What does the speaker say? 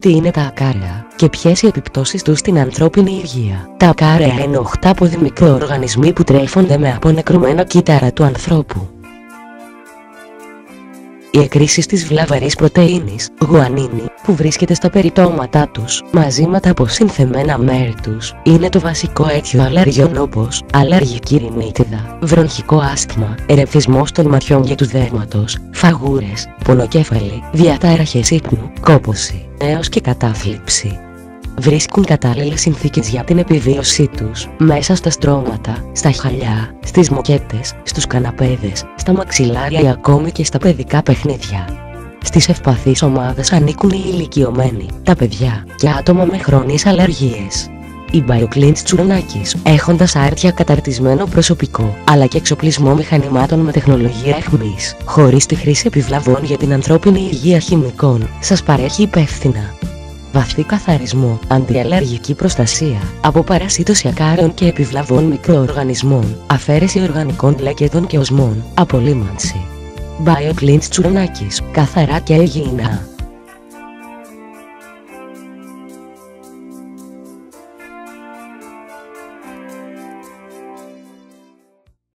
Τι είναι τα ακάρεα και ποιες οι επιπτώσεις τους στην ανθρώπινη υγεία? Τα ακάρεα είναι οχτάποδοι μικροοργανισμοί που τρέφονται με απονεκρωμένα κύτταρα του ανθρώπου. Οι εκκρίσεις της βλαβερής πρωτεΐνης, γουανίνη, που βρίσκεται στα περιτώματά τους, μαζί με τα αποσυνθεμένα μέρη τους, είναι το βασικό αίτιο αλλεργιών όπως αλλεργική ρινίτιδα, βρονχικό άσθμα, ερεθισμός των ματιών και του δέρματος, φαγούρες, πονοκέφαλη, διατάραχες ύπνου, κόπωση, έως και κατάθλιψη. Βρίσκουν κατάλληλες συνθήκες για την επιβίωσή τους, μέσα στα στρώματα, στα χαλιά, στις μοκέτες, στους καναπέδες, στα μαξιλάρια ή ακόμη και στα παιδικά παιχνίδια. Στις ευπαθείς ομάδες ανήκουν οι ηλικιωμένοι, τα παιδιά και άτομα με χρόνιες αλλεργίες. Η BioCleanse Tsuronakis, έχοντας άρτια καταρτισμένο προσωπικό, αλλά και εξοπλισμό μηχανημάτων με τεχνολογία αιχμής, χωρίς τη χρήση επιβλαβών για την ανθρώπινη υγεία χημικών, σας παρέχει υπεύθυνα βαθύ καθαρισμό, αντιαλλεργική προστασία από παρασίτωση ακάρεων και επιβλαβών μικροοργανισμών, αφαίρεση οργανικών λέκεδων και οσμών, απολύμανση. BioCleanse Tsuronakis, καθαρά και υγιεινά.